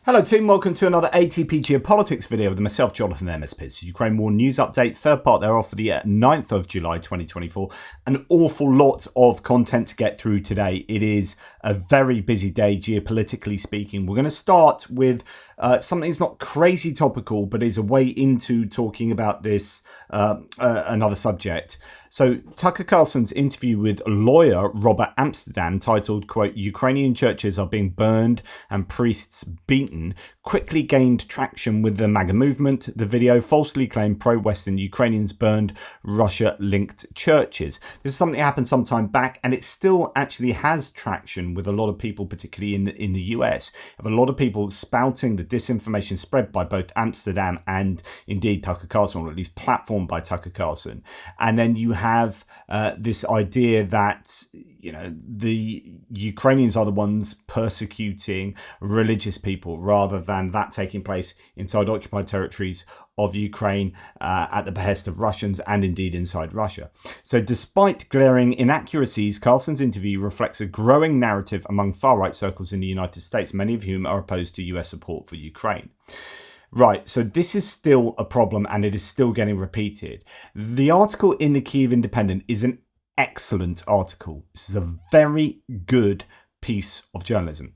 Hello team, welcome to another ATP Geopolitics video with myself, Jonathan MSP. Ukraine War News Update, third part thereof for the 9th of July 2024. An awful lot of content to get through today. It is a very busy day, geopolitically speaking. We're going to start with something that's not crazy topical, but is a way into talking about this, another subject. So Tucker Carlson's interview with lawyer Robert Amsterdam, titled, quote, "Ukrainian churches are being burned and priests beaten," quickly gained traction with the MAGA movement. The video falsely claimed pro-Western Ukrainians burned Russia-linked churches. This is something that happened some time back, and it still actually has traction with a lot of people, particularly in the US. Of a lot of people spouting the disinformation spread by both Amsterdam and indeed Tucker Carlson, or at least platformed by Tucker Carlson. And then you have this idea that, you know, the Ukrainians are the ones persecuting religious people rather than that taking place inside occupied territories of Ukraine at the behest of Russians and indeed inside Russia. So despite glaring inaccuracies, Carlson's interview reflects a growing narrative among far-right circles in the United States, many of whom are opposed to US support for Ukraine. Right, so this is still a problem and it is still getting repeated. The article in the Kyiv Independent is an excellent article. This is a very good piece of journalism.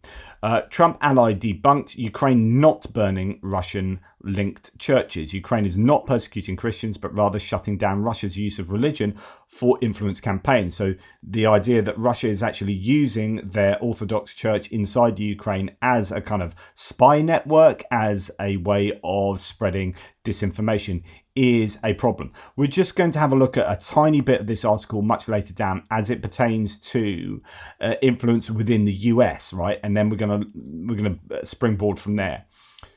Trump ally debunked Ukraine not burning Russian-linked churches. Ukraine is not persecuting Christians, but rather shutting down Russia's use of religion for influence campaigns. So the idea that Russia is actually using their Orthodox Church inside Ukraine as a kind of spy network, as a way of spreading disinformation, is a problem. We're just going to have a look at a tiny bit of this article much later down as it pertains to influence within the US, right? And then we're going to springboard from there.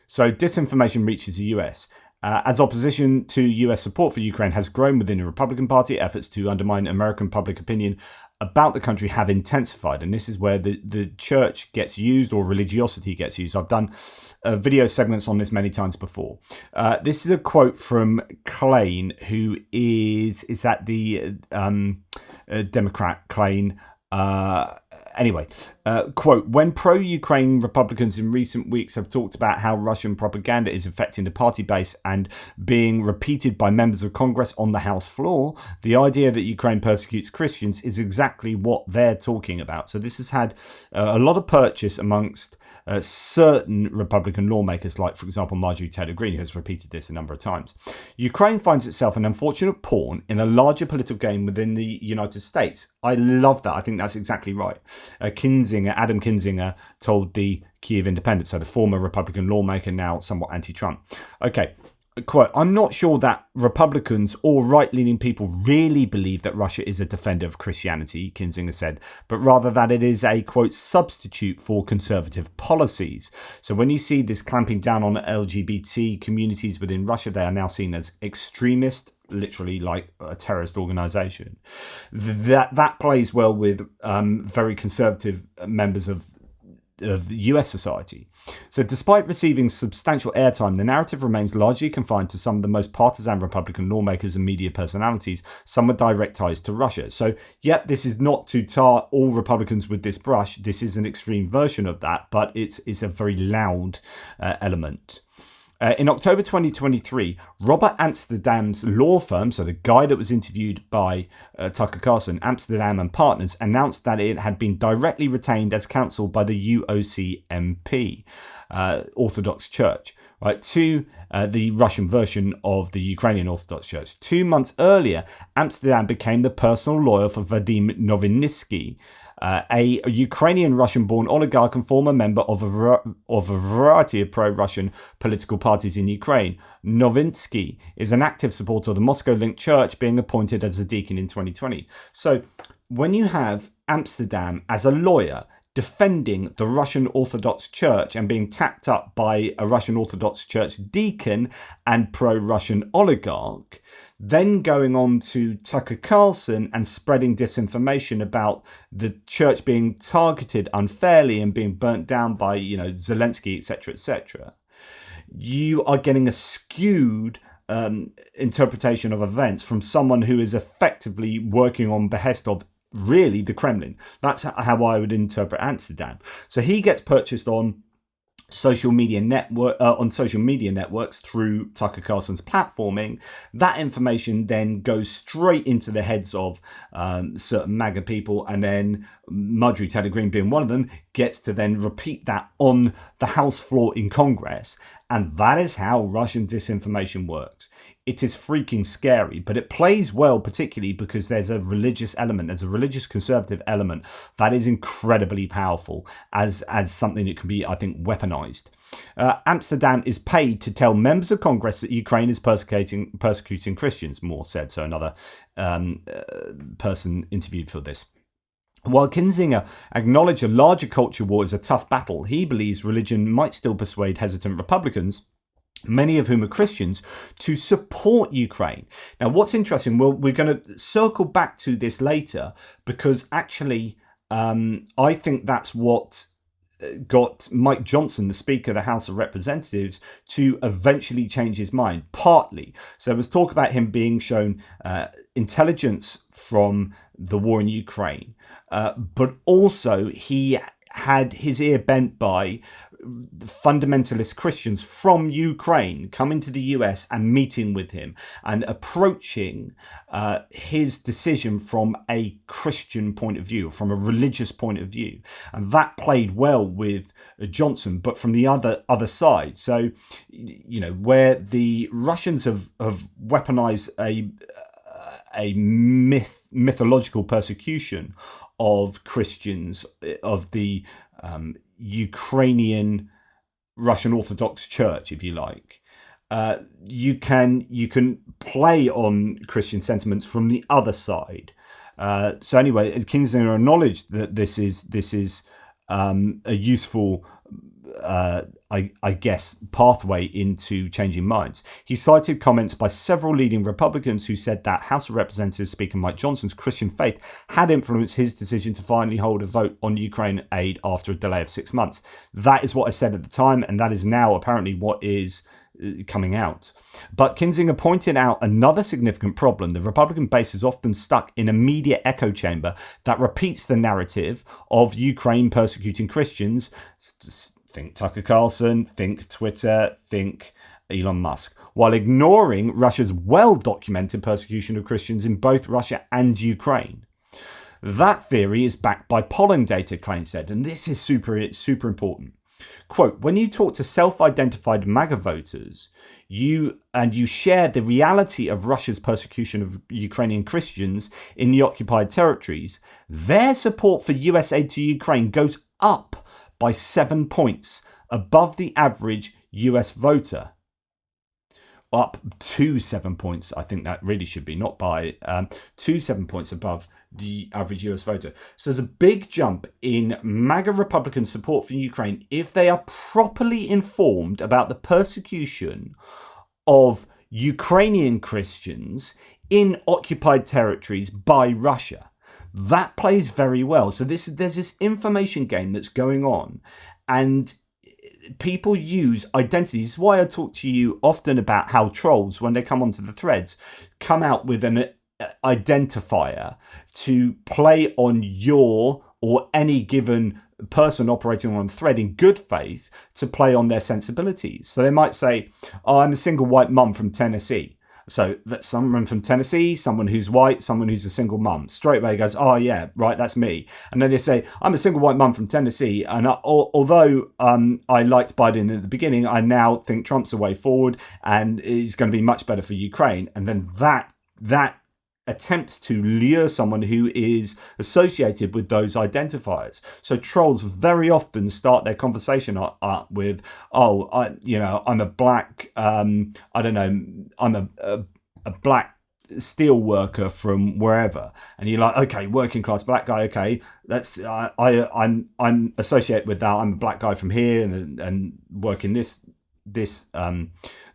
So disinformation reaches the US. As opposition to US support for Ukraine has grown within the Republican Party, efforts to undermine American public opinion about the country have intensified. And this is where the church gets used, or religiosity gets used. I've done video segments on this many times before. This is a quote from Klain, who is that the Democrat Klain? Anyway, quote, "When pro-Ukraine Republicans in recent weeks have talked about how Russian propaganda is affecting the party base and being repeated by members of Congress on the House floor, the idea that Ukraine persecutes Christians is exactly what they're talking about." So this has had a lot of purchase amongst certain Republican lawmakers, like, for example, Marjorie Taylor Greene, who has repeated this a number of times. Ukraine finds itself an unfortunate pawn in a larger political game within the United States. I love that. I think that's exactly right. Adam Kinzinger told the Kyiv Independent, so the former Republican lawmaker, now somewhat anti-Trump. Okay. Quote, "I'm not sure that Republicans or right-leaning people really believe that Russia is a defender of Christianity," Kinzinger said, "but rather that it is a, quote, substitute for conservative policies. So when you see this clamping down on LGBT communities within Russia, they are now seen as extremist, literally like a terrorist organization." That plays well with very conservative members of US society. So despite receiving substantial airtime, the narrative remains largely confined to some of the most partisan Republican lawmakers and media personalities, some with direct ties to Russia. So, yep, this is not to tar all Republicans with this brush. This is an extreme version of that, but it's a very loud element. In October 2023, Robert Amsterdam's law firm, so the guy that was interviewed by Tucker Carlson, Amsterdam and Partners, announced that it had been directly retained as counsel by the UOCMP, Orthodox Church, right, to the Russian version of the Ukrainian Orthodox Church. 2 months earlier, Amsterdam became the personal lawyer for Vadim Novinsky, a Ukrainian Russian-born oligarch and former member of a variety of pro-Russian political parties in Ukraine. Novinsky is an active supporter of the Moscow-linked church, being appointed as a deacon in 2020. So when you have Amsterdam as a lawyer defending the Russian Orthodox Church and being tapped up by a Russian Orthodox Church deacon and pro-Russian oligarch, then going on to Tucker Carlson and spreading disinformation about the church being targeted unfairly and being burnt down by, you know, Zelensky, etc., you are getting a skewed interpretation of events from someone who is effectively working on behest of really the Kremlin. That's how I would interpret Amsterdam. So he gets purchased on social media networks through Tucker Carlson's platforming. That information then goes straight into the heads of certain MAGA people, and then Marjorie Taylor Greene, being one of them, gets to then repeat that on the House floor in Congress. And that is how Russian disinformation works. It is freaking scary, but it plays well, particularly because there's a religious element, there's a religious conservative element that is incredibly powerful as something that can be, I think, weaponized. Amsterdam is paid to tell members of Congress that Ukraine is persecuting Christians, Moore said, so another person interviewed for this. While Kinzinger acknowledged a larger culture war is a tough battle, he believes religion might still persuade hesitant Republicans, many of whom are Christians, to support Ukraine. Now, what's interesting, we're going to circle back to this later, because actually I think that's what got Mike Johnson, the Speaker of the House of Representatives, to eventually change his mind, partly. So there was talk about him being shown intelligence from the war in Ukraine, but also he had his ear bent by fundamentalist Christians from Ukraine coming to the US and meeting with him and approaching his decision from a Christian point of view, from a religious point of view. And that played well with Johnson, but from the other side. So, you know, where the Russians have weaponized a mythological persecution of Christians, of the Ukrainian Russian Orthodox Church, if you like. You can play on Christian sentiments from the other side. So anyway, Kinzinger acknowledged that this is a useful, I guess, pathway into changing minds. He cited comments by several leading Republicans who said that House of Representatives Speaker Mike Johnson's Christian faith had influenced his decision to finally hold a vote on Ukraine aid after a delay of 6 months. That is what I said at the time, and that is now apparently what is coming out. But Kinzinger pointed out another significant problem. The Republican base is often stuck in a media echo chamber that repeats the narrative of Ukraine persecuting Christians. Think Tucker Carlson, think Twitter, think Elon Musk, while ignoring Russia's well-documented persecution of Christians in both Russia and Ukraine. That theory is backed by polling data, Klein said, and this is super important. Quote, when you talk to self-identified MAGA voters, you share the reality of Russia's persecution of Ukrainian Christians in the occupied territories, their support for US aid to Ukraine goes up by 7 points above the average US voter. Up to 7 points, I think that really should be, not by, to 7 points above the average US voter. So there's a big jump in MAGA Republican support for Ukraine if they are properly informed about the persecution of Ukrainian Christians in occupied territories by Russia. That plays very well. So there's this information game that's going on, and people use identities. This is why I talk to you often about how trolls, when they come onto the threads, come out with an identifier to play on your or any given person operating on a thread in good faith, to play on their sensibilities. So they might say, oh, I'm a single white mum from Tennessee. So that's someone from Tennessee, someone who's white, someone who's a single mum. Straight away goes, oh yeah, right, that's me. And then they say, I'm a single white mum from Tennessee, and although I liked Biden at the beginning, I now think Trump's the way forward and is going to be much better for Ukraine. And then that attempts to lure someone who is associated with those identifiers. So trolls very often start their conversation with, oh, I'm a black, I'm a black steel worker from wherever, and you're like, okay, working class black guy, okay, that's I'm associated with that. I'm a black guy from here and work in this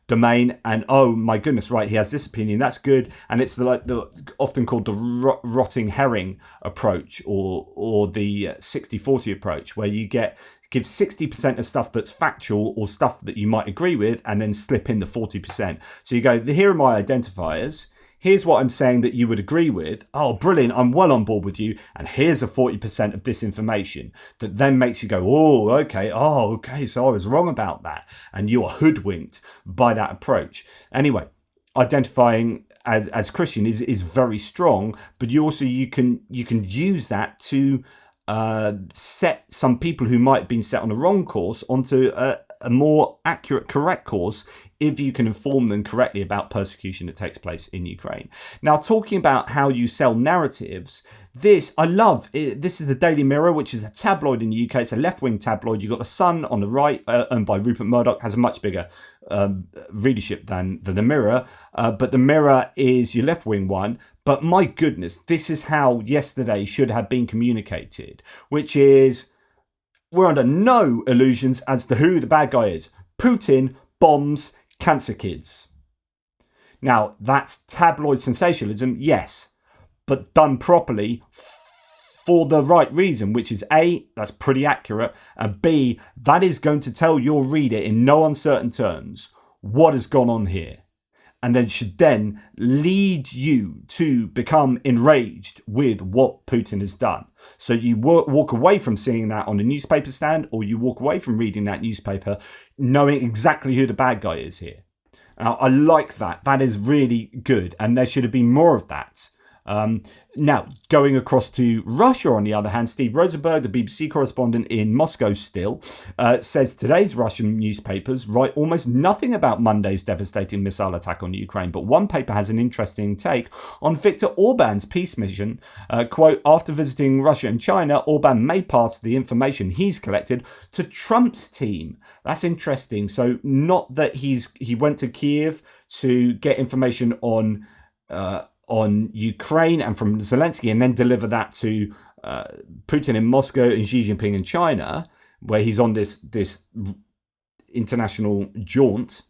domain, and oh my goodness, right, he has this opinion, that's good. And it's the often called the rotting herring approach, or the 60-40 approach, where you give 60% of stuff that's factual or stuff that you might agree with, and then slip in the 40%. So you go, here are my identifiers, here's what I'm saying that you would agree with. Oh, brilliant, I'm well on board with you. And here's a 40% of disinformation that then makes you go, oh, okay, so I was wrong about that. And you are hoodwinked by that approach. Anyway, identifying as Christian is very strong, but you can use that to set some people who might have been set on a wrong course onto a more accurate, correct course if you can inform them correctly about persecution that takes place in Ukraine. Now, talking about how you sell narratives, I love. This is the Daily Mirror, which is a tabloid in the UK. It's a left-wing tabloid. You've got the Sun on the right, owned by Rupert Murdoch, has a much bigger readership than the Mirror. But the Mirror is your left-wing one. But my goodness, this is how yesterday should have been communicated, which is we're under no illusions as to who the bad guy is. Putin bombs cancer kids. Now, that's tabloid sensationalism, yes, but done properly for the right reason, which is A, that's pretty accurate, and B, that is going to tell your reader in no uncertain terms what has gone on here. And then should then lead you to become enraged with what Putin has done. So you walk away from seeing that on a newspaper stand, or you walk away from reading that newspaper knowing exactly who the bad guy is here. I like that. That is really good. And there should have been more of that. Now, going across to Russia, on the other hand, Steve Rosenberg, the BBC correspondent in Moscow still, says today's Russian newspapers write almost nothing about Monday's devastating missile attack on Ukraine. But one paper has an interesting take on Viktor Orban's peace mission. Quote, after visiting Russia and China, Orban may pass the information he's collected to Trump's team. That's interesting. So not that he went to Kiev to get information on Ukraine and from Zelensky and then deliver that to Putin in Moscow and Xi Jinping in China, where he's on this international jaunt.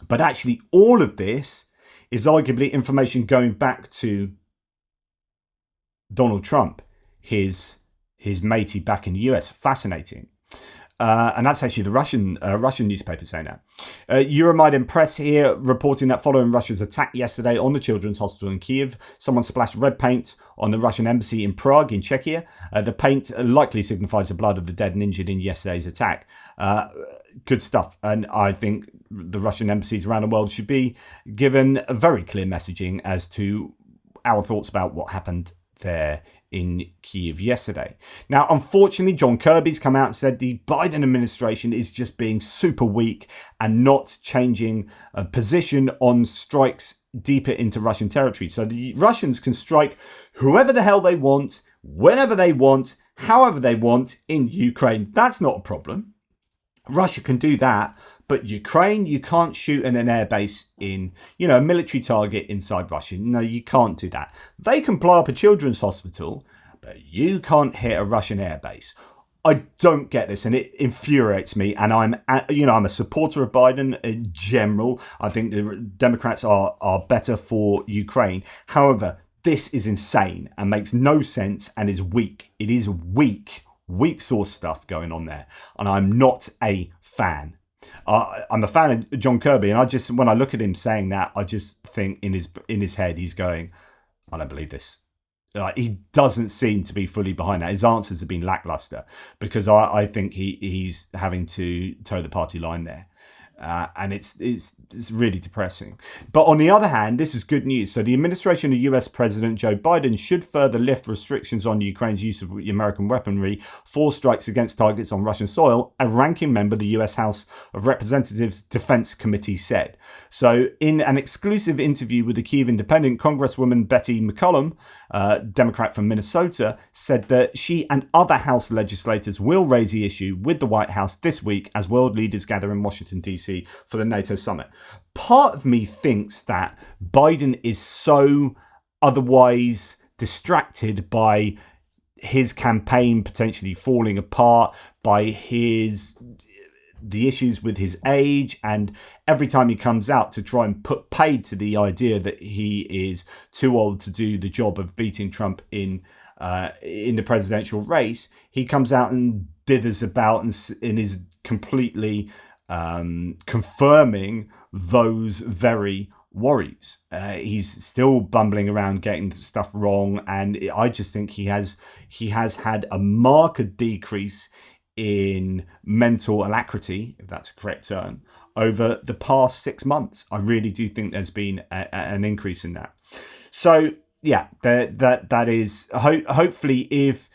But actually all of this is arguably information going back to Donald Trump, his matey back in the US. Fascinating. And that's actually the Russian newspaper saying that. Euromaidan Press here reporting that following Russia's attack yesterday on the Children's Hospital in Kiev, someone splashed red paint on the Russian embassy in Prague in Czechia. The paint likely signifies the blood of the dead and injured in yesterday's attack. Good stuff. And I think the Russian embassies around the world should be given a very clear messaging as to our thoughts about what happened there in Kiev yesterday. Now, unfortunately, John Kirby's come out and said the Biden administration is just being super weak and not changing a position on strikes deeper into Russian territory. So the Russians can strike whoever the hell they want, whenever they want, however they want in Ukraine. That's not a problem. Russia can do that. But Ukraine, you can't shoot at an airbase in, a military target inside Russia. No, you can't do that. They can blow up a children's hospital, but you can't hit a Russian airbase. I don't get this, and it infuriates me. And I'm a supporter of Biden in general. I think the Democrats are better for Ukraine. However, this is insane and makes no sense and is weak. It is weak source stuff going on there. And I'm not a fan. I'm a fan of John Kirby, and when I look at him saying that, I just think in his head he's going, I don't believe this. He doesn't seem to be fully behind that. His answers have been lackluster because I think he's having to toe the party line there. And it's really depressing. But on the other hand, this is good news. So the administration of US President Joe Biden should further lift restrictions on Ukraine's use of American weaponry for strikes against targets on Russian soil, a ranking member of the US House of Representatives Defense Committee said. So in an exclusive interview with the Kyiv Independent, Congresswoman Betty McCollum, Democrat from Minnesota, said that she and other House legislators will raise the issue with the White House this week as world leaders gather in Washington, D.C. for the NATO summit. Part of me thinks that Biden is so otherwise distracted by his campaign potentially falling apart, by the issues with his age, and every time he comes out to try and put paid to the idea that he is too old to do the job of beating Trump in the presidential race, he comes out and dithers about and is completely confirming those very worries. He's still bumbling around getting stuff wrong, and I just think he has had a marked decrease in mental alacrity, if that's a correct term, over the past 6 months. I really do think there's been an increase in that. So yeah, that is hopefully it's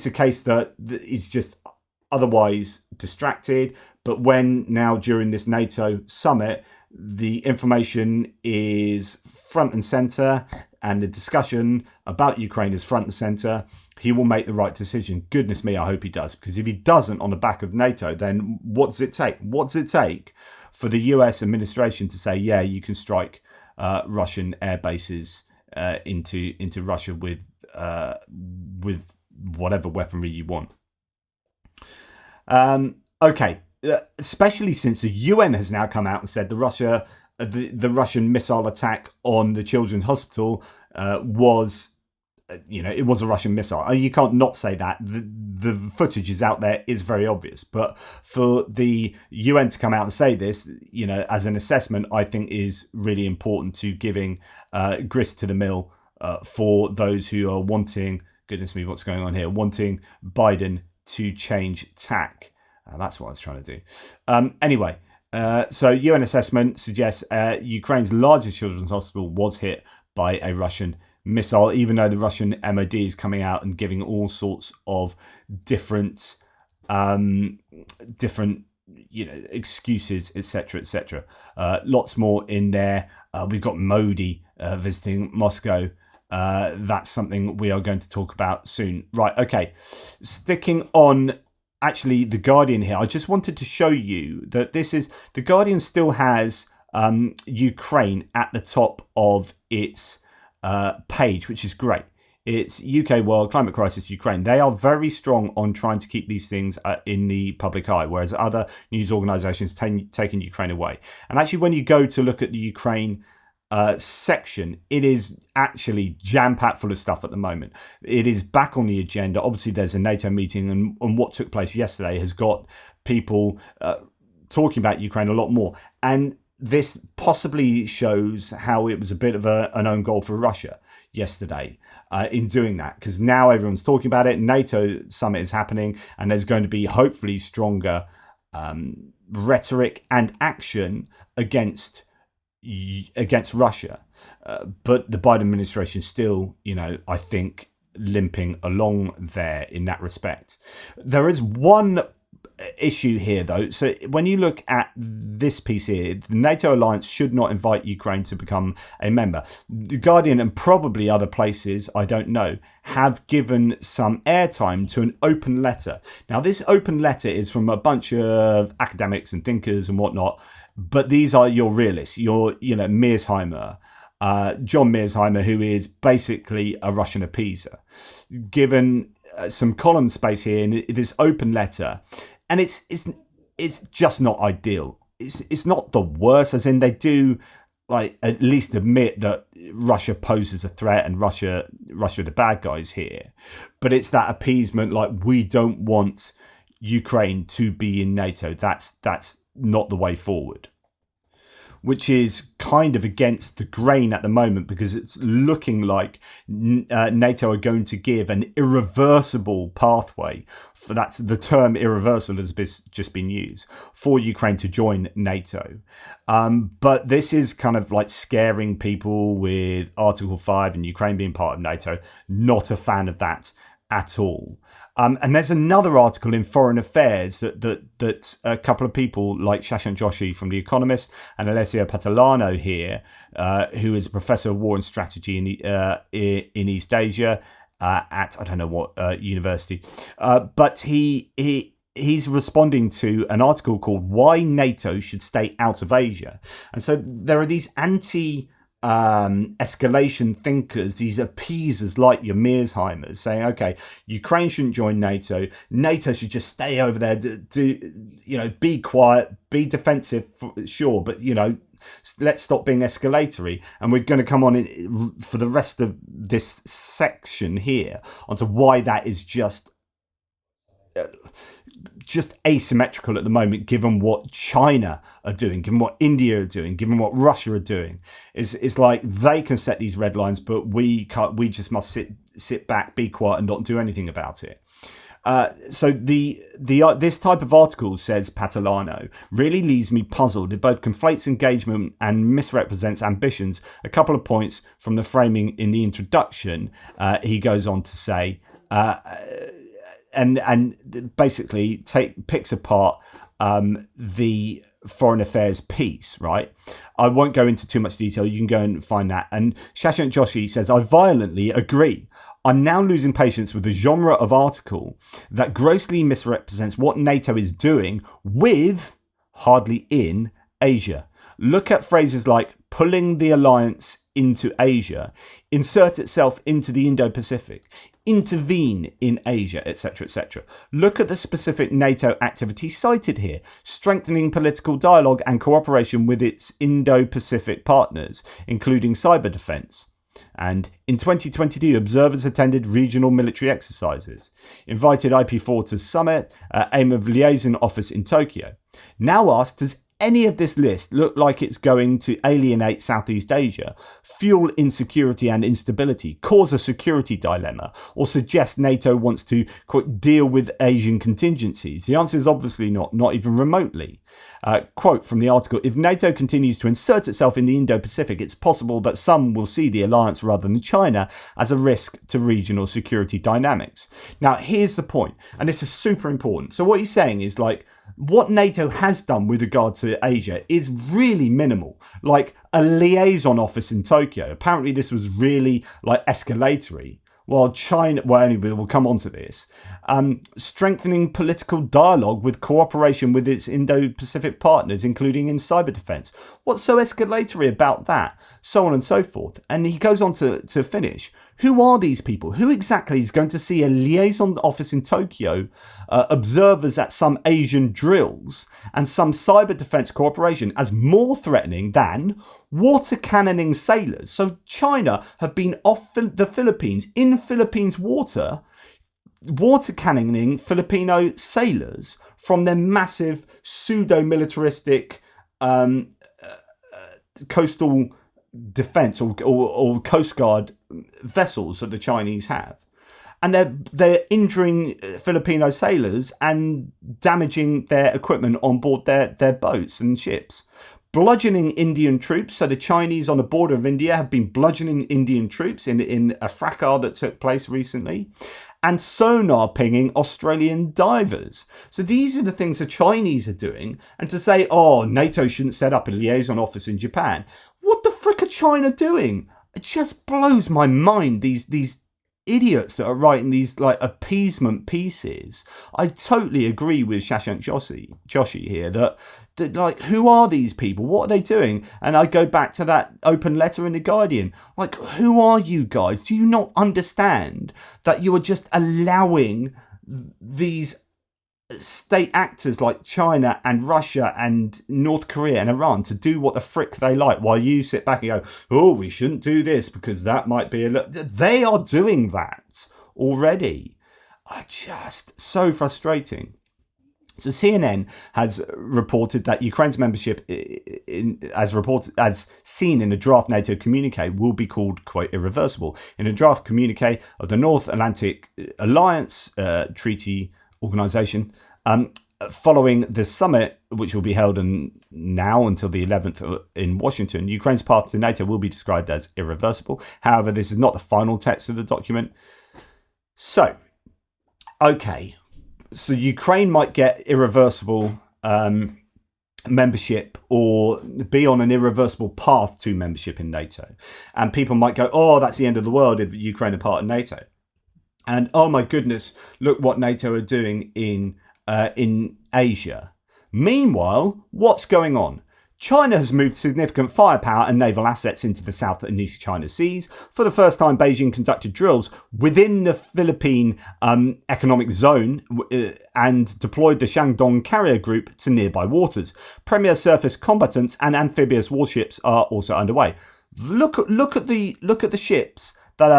a case that he's just otherwise distracted. But when now during this NATO summit, the information is front and center and the discussion about Ukraine is front and center, he will make the right decision. Goodness me, I hope he does. Because if he doesn't on the back of NATO, then what does it take? What does it take for the US administration to say, yeah, you can strike Russian air bases into Russia with whatever weaponry you want? Okay, especially since the UN has now come out and said the Russian missile attack on the children's hospital was, it was a Russian missile. You can't not say that. The footage is out there, is very obvious. But for the UN to come out and say this, as an assessment, I think is really important to giving grist to the mill for those who are wanting, goodness me, what's going on here, wanting Biden to change tack. That's what I was trying to do. Anyway, so UN assessment suggests Ukraine's largest children's hospital was hit by a Russian missile, even though the Russian MOD is coming out and giving all sorts of different excuses, etc., etc. Lots more in there. We've got Modi visiting Moscow. That's something we are going to talk about soon. Right, okay. Sticking on actually The Guardian here, I just wanted to show you that The Guardian still has Ukraine at the top of its page, which is great. It's UK World, Climate Crisis, Ukraine. They are very strong on trying to keep these things in the public eye, whereas other news organisations taking Ukraine away. And actually, when you go to look at the Ukraine section, it is actually jam-packed full of stuff at the moment. It is back on the agenda. Obviously, there's a NATO meeting, and what took place yesterday has got people talking about Ukraine a lot more. And this possibly shows how it was a bit of an own goal for Russia yesterday in doing that, because now everyone's talking about it. NATO summit is happening, and there's going to be hopefully stronger rhetoric and action against Russia. But the Biden administration still, I think, limping along there in that respect. There is one issue here, though. So when you look at this piece here, the NATO alliance should not invite Ukraine to become a member. The Guardian and probably other places, I don't know, have given some airtime to an open letter. Now, this open letter is from a bunch of academics and thinkers and whatnot, but these are your realists, your, Mearsheimer, John Mearsheimer, who is basically a Russian appeaser, given some column space here in this open letter. And it's just not ideal. It's not the worst, as in they do at least admit that Russia poses a threat and Russia the bad guys here. But it's that appeasement, we don't want Ukraine to be in NATO. That's not the way forward, which is kind of against the grain at the moment, because it's looking like NATO are going to give an irreversible pathway, for that's the term irreversible has just been used, for Ukraine to join NATO. But this is kind of scaring people with Article 5 and Ukraine being part of NATO. Not a fan of that at all. And there's another article in Foreign Affairs that a couple of people like Shashank Joshi from The Economist and Alessio Patalano here, who is a professor of war and strategy in East Asia at I don't know what university, but he's responding to an article called "Why NATO Should Stay Out of Asia," and so there are these escalation thinkers, these appeasers like your Mearsheimers, saying, okay, Ukraine shouldn't join NATO. NATO should just stay over there, be quiet, be defensive, sure, but, let's stop being escalatory. And we're going to come on for the rest of this section here onto why that is just just asymmetrical at the moment, given what China are doing, given what India are doing, given what Russia are doing. It's like they can set these red lines, but we can't. We just must sit back, be quiet, and not do anything about it. So this type of article, says Patalano, really leaves me puzzled. It both conflates engagement and misrepresents ambitions. A couple of points from the framing in the introduction. He goes on to say, and basically picks apart the foreign affairs piece, right? I won't go into too much detail. You can go and find that. And Shashank Joshi says, I violently agree. I'm now losing patience with the genre of article that grossly misrepresents what NATO is doing with, hardly in, Asia. Look at phrases like pulling the alliance into Asia, insert itself into the Indo-Pacific, intervene in Asia, etc., etc. Look at the specific NATO activity cited here, strengthening political dialogue and cooperation with its Indo-Pacific partners, including cyber defense. And in 2022, observers attended regional military exercises, invited IP4 to summit, aim of liaison office in Tokyo. Now asked, does any of this list look like it's going to alienate Southeast Asia, fuel insecurity and instability, cause a security dilemma, or suggest NATO wants to, quote, deal with Asian contingencies? The answer is obviously not even remotely. Quote from the article, if NATO continues to insert itself in the Indo-Pacific, it's possible that some will see the alliance rather than China as a risk to regional security dynamics. Now, here's the point, and this is super important. So what he's saying is, like, what NATO has done with regard to Asia is really minimal, like a liaison office in Tokyo. Apparently this was really like escalatory. While China, well, anyway, we'll come on to this, strengthening political dialogue with cooperation with its Indo-Pacific partners, including in cyber defense. What's so escalatory about that? So on and so forth. And he goes on to finish. Who are these people? Who exactly is going to see a liaison office in Tokyo, observers at some Asian drills, and some cyber defense cooperation as more threatening than water cannoning sailors? So China have been off the Philippines, in Philippines water cannoning Filipino sailors from their massive pseudo-militaristic coastal defense or coast guard vessels that the Chinese have, and they're injuring Filipino sailors and damaging their equipment on board their boats and ships, bludgeoning Indian troops. So the Chinese on the border of India have been bludgeoning Indian troops in a fracas that took place recently, and sonar pinging Australian divers. So these are the things the Chinese are doing. And to say, oh, NATO shouldn't set up a liaison office in Japan. What the frick are China doing? It just blows my mind, these idiots that are writing these like appeasement pieces. I totally agree with Shashank Joshi here that like, who are these people? What are they doing? And I go back to that open letter in The Guardian. Like, who are you guys? Do you not understand that you are just allowing these state actors like China and Russia and North Korea and Iran to do what the frick they like, while you sit back and go, oh, we shouldn't do this because that might be they are doing that already. Just so frustrating. So CNN has reported that Ukraine's membership, as seen in a draft NATO communique, will be called, quote, irreversible. In a draft communique of the North Atlantic Alliance Treaty Organization, following the summit, which will be held now until the 11th in Washington, Ukraine's path to NATO will be described as irreversible. However, this is not the final text of the document. So, okay. So Ukraine might get irreversible membership or be on an irreversible path to membership in NATO. And people might go, oh, that's the end of the world if Ukraine are part of NATO. And oh my goodness, look what NATO are doing in Asia. Meanwhile, what's going on? China has moved significant firepower and naval assets into the South and East China Seas. For the first time, Beijing conducted drills within the Philippine economic zone and deployed the Shandong carrier group to nearby waters. Premier surface combatants and amphibious warships are also underway. Look at the ships that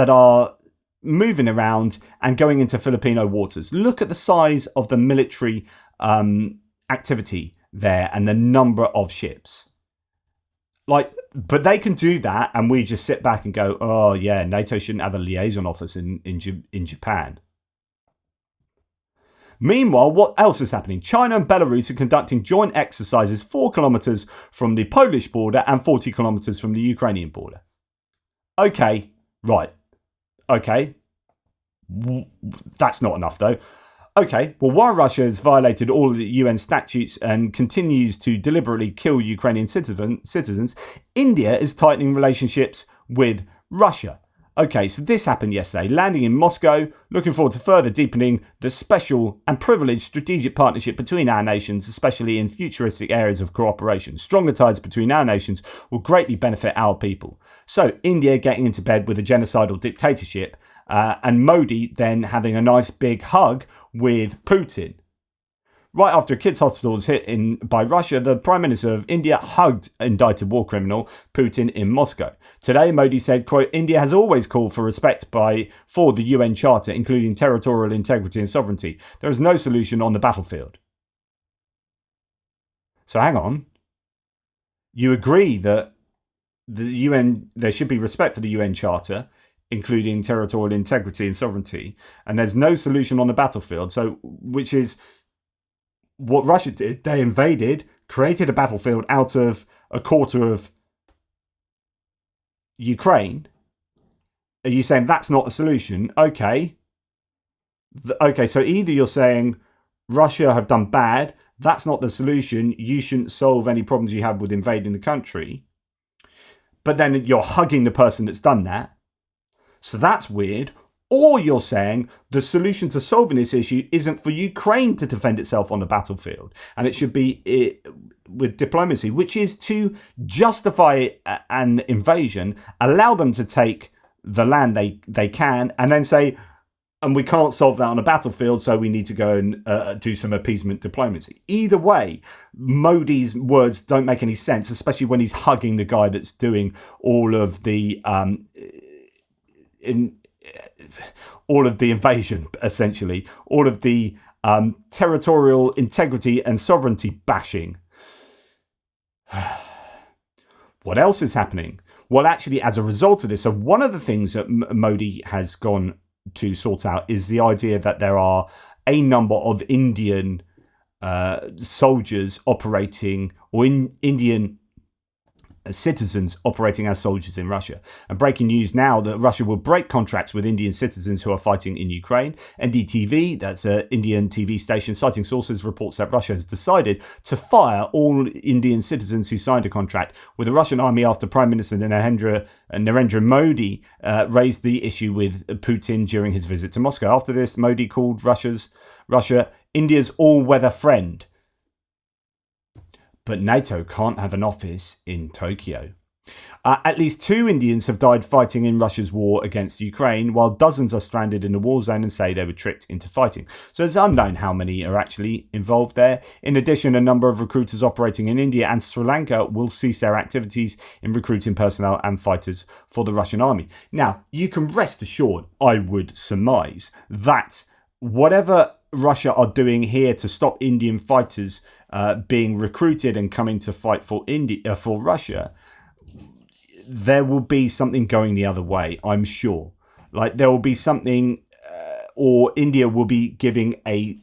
are moving around and going into Filipino waters. Look at the size of the military activity there and the number of ships. But they can do that, and we just sit back and go, oh yeah, NATO shouldn't have a liaison office in Japan. Meanwhile, what else is happening? China and Belarus are conducting joint exercises 4 kilometers from the Polish border and 40 kilometers from the Ukrainian border. Okay, right. Okay. That's not enough though. Okay, well, while Russia has violated all of the UN statutes and continues to deliberately kill Ukrainian citizens, India is tightening relationships with Russia. Okay, so this happened yesterday, landing in Moscow, looking forward to further deepening the special and privileged strategic partnership between our nations, especially in futuristic areas of cooperation. Stronger ties between our nations will greatly benefit our people. So, India getting into bed with a genocidal dictatorship, and Modi then having a nice big hug with Putin. Right after a kids' hospital was hit by Russia, the Prime Minister of India hugged indicted war criminal Putin in Moscow. Today, Modi said, quote, India has always called for respect for the UN Charter, including territorial integrity and sovereignty. There is no solution on the battlefield. So hang on. You agree that there should be respect for the UN Charter, including territorial integrity and sovereignty, and there's no solution on the battlefield. So, which is what Russia did. They invaded, created a battlefield out of a quarter of Ukraine. Are you saying that's not a solution? Okay. Okay, so either you're saying Russia have done bad, that's not the solution, you shouldn't solve any problems you have with invading the country, but then you're hugging the person that's done that. So that's weird. Or you're saying the solution to solving this issue isn't for Ukraine to defend itself on the battlefield, and it should be with diplomacy, which is to justify an invasion, allow them to take the land they can, and then say, and we can't solve that on a battlefield, so we need to go and do some appeasement diplomacy. Either way, Modi's words don't make any sense, especially when he's hugging the guy that's doing all of the invasion, essentially, all of the territorial integrity and sovereignty bashing. What else is happening? Well, actually, as a result of this, so one of the things that Modi has gone to sort out is the idea that there are a number of Indian soldiers operating, or Indian citizens operating as soldiers in Russia. And breaking news now that Russia will break contracts with Indian citizens who are fighting in Ukraine. NDTV, that's an Indian TV station, citing sources, reports that Russia has decided to fire all Indian citizens who signed a contract with the Russian army after Prime Minister Narendra Modi raised the issue with Putin during his visit to Moscow. After this, Modi called Russia India's all-weather friend. But NATO can't have an office in Tokyo. At least 2 Indians have died fighting in Russia's war against Ukraine, while dozens are stranded in the war zone and say they were tricked into fighting. So it's unknown how many are actually involved there. In addition, a number of recruiters operating in India and Sri Lanka will cease their activities in recruiting personnel and fighters for the Russian army. Now, you can rest assured, I would surmise, that whatever Russia are doing here to stop Indian fighters being recruited and coming to fight for Russia, there will be something going the other way, I'm sure. Like there will be something, or India will be giving a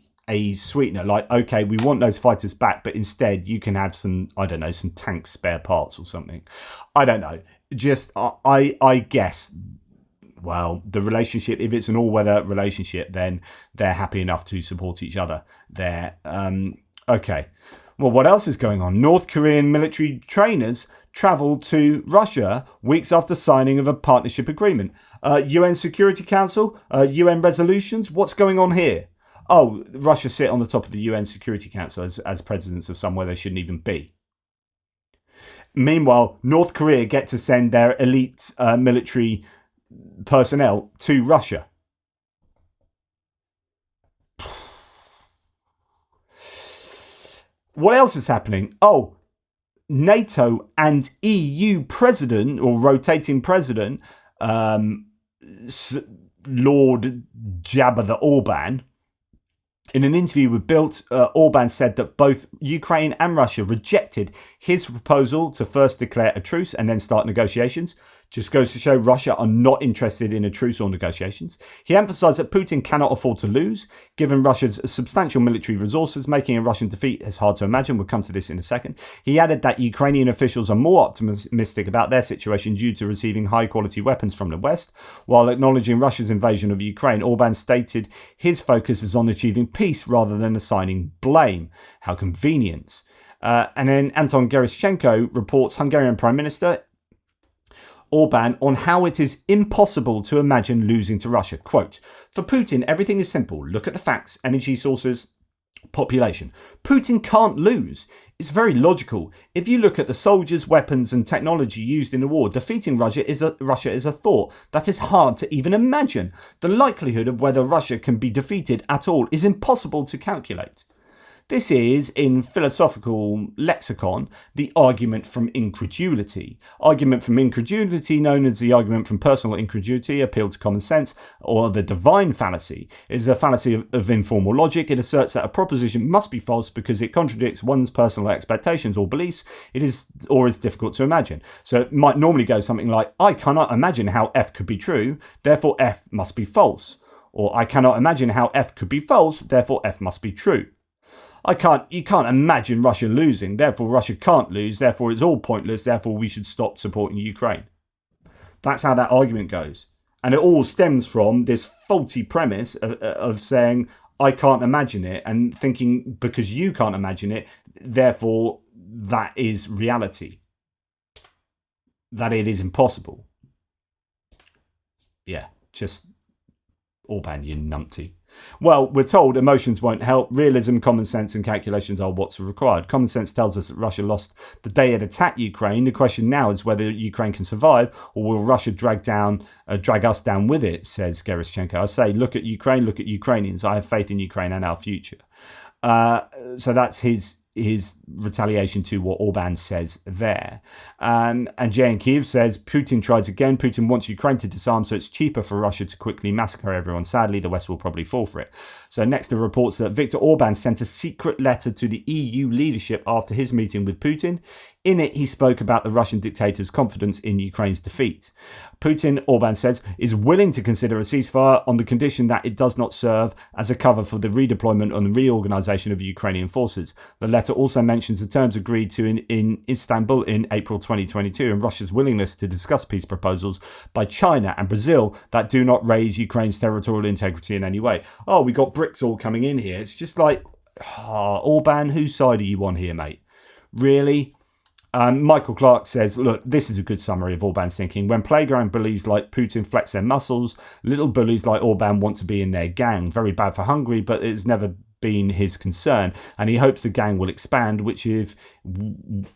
sweetener, like, okay, we want those fighters back, but instead you can have some, I don't know, some tank spare parts or something. I don't know. Just, I guess, well, the relationship, if it's an all-weather relationship, then they're happy enough to support each other there. Okay. Well, what else is going on? North Korean military trainers travel to Russia weeks after signing of a partnership agreement. UN Security Council, UN resolutions. What's going on here? Oh, Russia sit on the top of the UN Security Council as presidents of somewhere they shouldn't even be. Meanwhile, North Korea get to send their elite military personnel to Russia. What else is happening? Oh, NATO and EU president, or rotating president, Lord Jabba the Orban. In an interview with Bild, Orban said that both Ukraine and Russia rejected his proposal to first declare a truce and then start negotiations. Just goes to show Russia are not interested in a truce or negotiations. He emphasised that Putin cannot afford to lose, given Russia's substantial military resources, making a Russian defeat is hard to imagine. We'll come to this in a second. He added that Ukrainian officials are more optimistic about their situation due to receiving high-quality weapons from the West. While acknowledging Russia's invasion of Ukraine, Orban stated his focus is on achieving peace rather than assigning blame. How convenient. And then Anton Gerashchenko reports Hungarian Prime Minister Orban on how it is impossible to imagine losing to Russia. Quote, for Putin, everything is simple. Look at the facts, energy sources, population. Putin can't lose. It's very logical. If you look at the soldiers, weapons and technology used in the war, defeating Russia is a thought that is hard to even imagine. The likelihood of whether Russia can be defeated at all is impossible to calculate. This is, in philosophical lexicon, the argument from incredulity. Argument from incredulity, known as the argument from personal incredulity, appeal to common sense, or the divine fallacy, is a fallacy of informal logic. It asserts that a proposition must be false because it contradicts one's personal expectations or beliefs. It is difficult to imagine. So it might normally go something like, I cannot imagine how F could be true, therefore F must be false. Or I cannot imagine how F could be false, therefore F must be true. You can't imagine Russia losing, therefore Russia can't lose, therefore it's all pointless, therefore we should stop supporting Ukraine. That's how that argument goes. And it all stems from this faulty premise of saying, I can't imagine it, and thinking because you can't imagine it, therefore that is reality. That it is impossible. Yeah, just Orban, you numpty. Well, we're told emotions won't help. Realism, common sense and calculations are what's required. Common sense tells us that Russia lost the day it attacked Ukraine. The question now is whether Ukraine can survive or will Russia drag us down with it, says Gerashchenko. I say, look at Ukraine, look at Ukrainians. I have faith in Ukraine and our future. So that's his retaliation to what Orban says there. And Jay in Kiev says, Putin tries again. Putin wants Ukraine to disarm, so it's cheaper for Russia to quickly massacre everyone. Sadly, the West will probably fall for it. So next, the reports that Viktor Orban sent a secret letter to the EU leadership after his meeting with Putin. In it, he spoke about the Russian dictator's confidence in Ukraine's defeat. Putin, Orban says, is willing to consider a ceasefire on the condition that it does not serve as a cover for the redeployment and reorganization of Ukrainian forces. The letter also mentions the terms agreed to in Istanbul in April 2022 and Russia's willingness to discuss peace proposals by China and Brazil that do not raise Ukraine's territorial integrity in any way. Oh, we got BRICS all coming in here. It's just like, Orban, whose side are you on here, mate? Really? Michael Clark says, look, this is a good summary of Orban's thinking. When playground bullies like Putin flex their muscles, little bullies like Orban want to be in their gang. Very bad for Hungary, but it's never been his concern. And he hopes the gang will expand, which it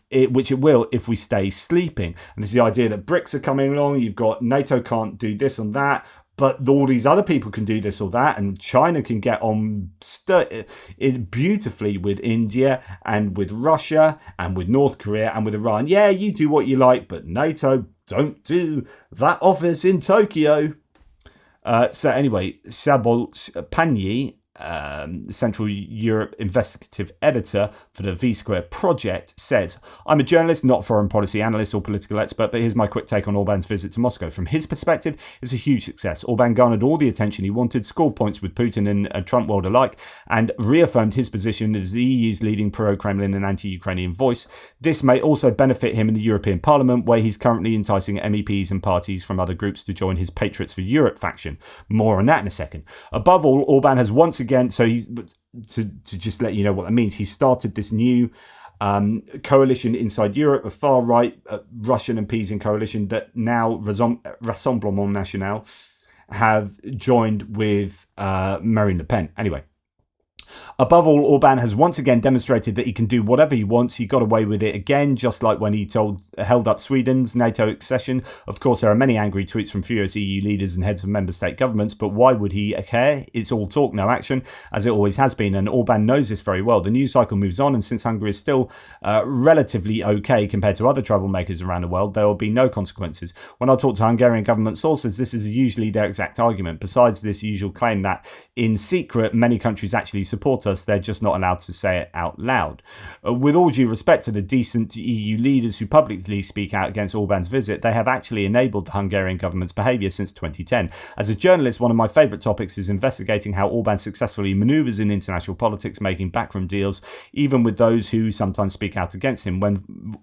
will if we stay sleeping. And it's the idea that BRICS are coming along. You've got NATO can't do this and that, but all these other people can do this or that, and China can get on beautifully with India and with Russia and with North Korea and with Iran. Yeah, you do what you like, but NATO don't do that office in Tokyo. So anyway, Szabol Panyi, Central Europe investigative editor for the V-Square project, says, I'm a journalist, not a foreign policy analyst or political expert, but here's my quick take on Orban's visit to Moscow. From his perspective, it's a huge success. Orban garnered all the attention he wanted, scored points with Putin and Trump world alike, and reaffirmed his position as the EU's leading pro-Kremlin and anti-Ukrainian voice. This may also benefit him in the European Parliament, where he's currently enticing MEPs and parties from other groups to join his Patriots for Europe faction. More on that in a second. Above all, Orban has once again, so he's to just let you know what that means, he started this new coalition inside Europe, a far-right Russian appeasing coalition that now Rassemblement National have joined with Marine Le Pen. Anyway, Above all, Orban has once again demonstrated that he can do whatever he wants. He got away with it again, just like when he held up Sweden's NATO accession. Of course, there are many angry tweets from furious EU leaders and heads of member state governments, but why would he care? It's all talk, no action, as it always has been, and Orban knows this very well. The news cycle moves on, and since Hungary is still relatively okay compared to other troublemakers around the world, there will be no consequences. When I talk to Hungarian government sources, this is usually their exact argument. Besides this usual claim that in secret many countries actually support us, they're just not allowed to say it out loud. With all due respect to the decent EU leaders who publicly speak out against Orban's visit, they have actually enabled the Hungarian government's behaviour since 2010. As a journalist, one of my favourite topics is investigating how Orban successfully manoeuvres in international politics, making backroom deals, even with those who sometimes speak out against him.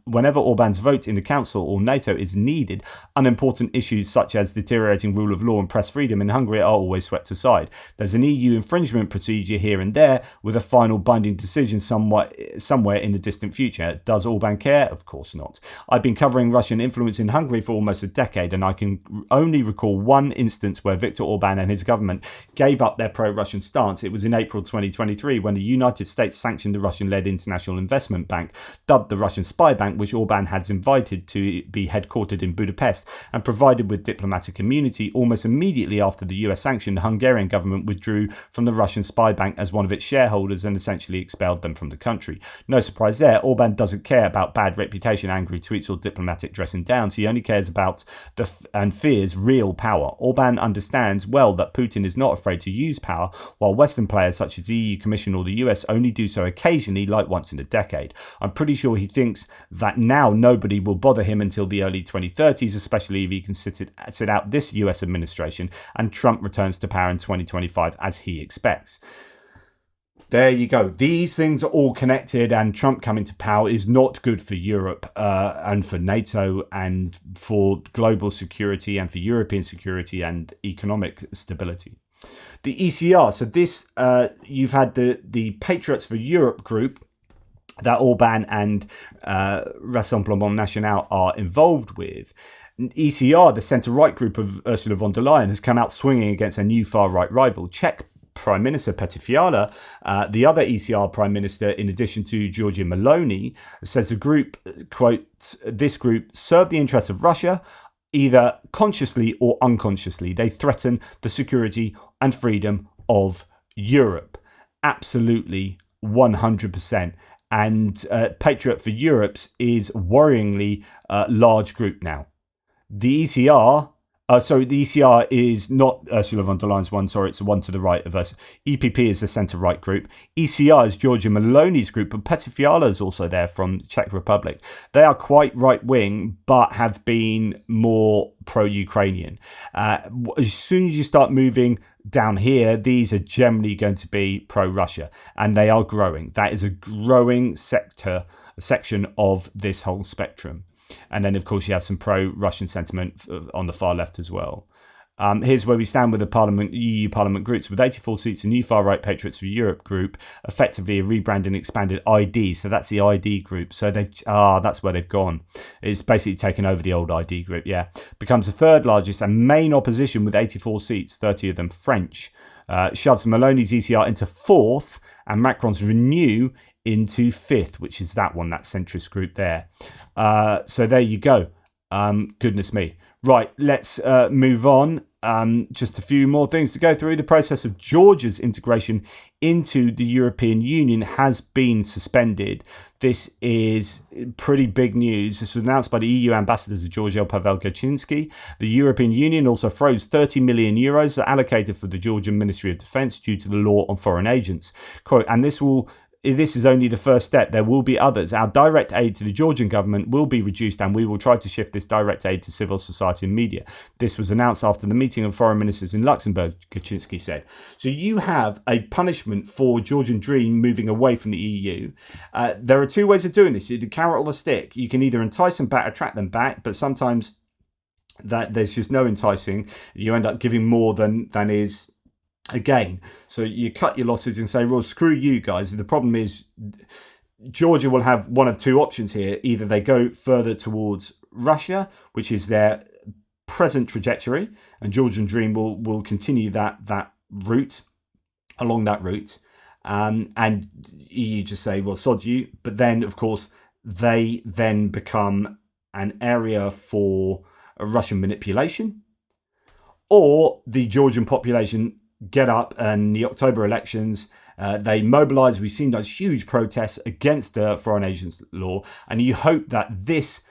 Whenever Orban's vote in the Council or NATO is needed, unimportant issues such as deteriorating rule of law and press freedom in Hungary are always swept aside. There's an EU infringement procedure here and there, with a final binding decision somewhere in the distant future. Does Orban care? Of course not. I've been covering Russian influence in Hungary for almost a decade, and I can only recall one instance where Viktor Orban and his government gave up their pro-Russian stance. It was in April 2023 when the United States sanctioned the Russian-led International Investment Bank, dubbed the Russian spy bank, which Orban had invited to be headquartered in Budapest and provided with diplomatic immunity. Almost immediately after the US sanction, the Hungarian government withdrew from the Russian spy bank as one of its shareholders and essentially expelled them from the country. No surprise there, Orban doesn't care about bad reputation, angry tweets or diplomatic dressing downs. He only cares about and fears real power. Orban understands well that Putin is not afraid to use power, while Western players such as the EU Commission or the US only do so occasionally, like once in a decade. I'm pretty sure he thinks that now nobody will bother him until the early 2030s, especially if he can sit out this US administration and Trump returns to power in 2025 as he expects. There you go. These things are all connected, and Trump coming to power is not good for Europe and for NATO and for global security and for European security and economic stability. The ECR. So this, you've had the Patriots for Europe group that Orban and Rassemblement National are involved with. ECR, the centre-right group of Ursula von der Leyen, has come out swinging against a new far-right rival, Czech Prime Minister Petr Fiala. The other ECR Prime Minister, in addition to Giorgia Meloni, says the group, quote, this group serve the interests of Russia, either consciously or unconsciously. They threaten the security and freedom of Europe. Absolutely, 100%. And Patriot for Europe's is worryingly large group now. The ECR, the ECR is not Ursula von der Leyen's one, sorry, it's the one to the right of us. EPP is the centre-right group. ECR is Giorgia Meloni's group, but Petr Fiala is also there from the Czech Republic. They are quite right-wing, but have been more pro-Ukrainian. As soon as you start moving down here, these are generally going to be pro-Russia, and they are growing. That is a growing section of this whole spectrum. And then, of course, you have some pro-Russian sentiment on the far left as well. Here's where we stand with the EU Parliament groups. With 84 seats, a new far-right Patriots for Europe group, effectively a rebranded and expanded ID. So that's the ID group. So that's where they've gone. It's basically taken over the old ID group, yeah. Becomes the third largest and main opposition with 84 seats, 30 of them French. Shoves Meloni's ECR into fourth and Macron's Renew into fifth, which is that one, that centrist group there. So there you go. Goodness me. Right, let's move on. Just a few more things to go through. The process of Georgia's integration into the European Union has been suspended. This is pretty big news. This was announced by the EU ambassador to Georgia, Pavel Kaczynski. The European Union also froze 30 million euros allocated for the Georgian Ministry of Defence due to the law on foreign agents. Quote, and this is only the first step. There will be others. Our direct aid to the Georgian government will be reduced, and we will try to shift this direct aid to civil society and media. This was announced after the meeting of foreign ministers in Luxembourg, Kaczynski said. So you have a punishment for Georgian Dream moving away from the EU. There are two ways of doing this. The carrot or the stick. You can either entice them back, attract them back, but sometimes that there's just no enticing. You end up giving more than is again. So you cut your losses and say, well, screw you guys. The problem is Georgia will have one of two options here. Either they go further towards Russia, which is their present trajectory, and Georgian Dream will continue that route, along that route. and EU just say, well, sod you. But then, of course, they then become an area for Russian manipulation, or the Georgian population get up and the October elections, they mobilize. We've seen those huge protests against the foreign agents law, and you hope that this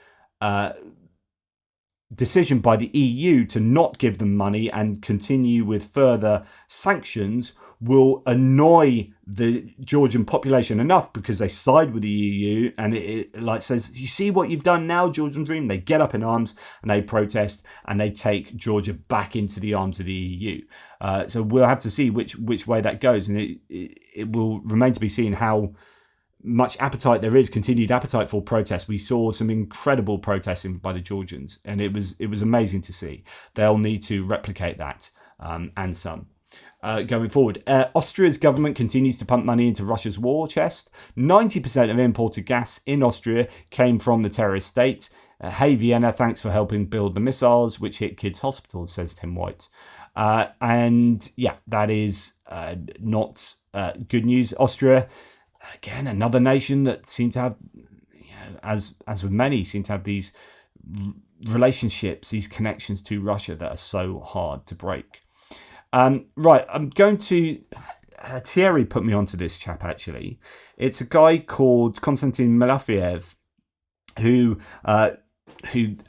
decision by the EU to not give them money and continue with further sanctions will annoy the Georgian population enough, because they side with the EU, and it like says, you see what you've done now, Georgian Dream. They get up in arms and they protest and they take Georgia back into the arms of the EU. So we'll have to see which way that goes, and it will remain to be seen how much appetite there is, continued appetite for protests. We saw some incredible protesting by the Georgians, and it was amazing to see. They'll need to replicate that and some. Going forward, Austria's government continues to pump money into Russia's war chest. 90% of imported gas in Austria came from the terrorist state. Hey Vienna, thanks for helping build the missiles which hit kids' hospitals, says Tim White. And yeah, that is not good news. Austria, again, another nation that seemed to have, as with many, seem to have these relationships, these connections to Russia that are so hard to break. Right, I'm going to... Thierry put me onto this chap, actually. It's a guy called Konstantin Malafiev, who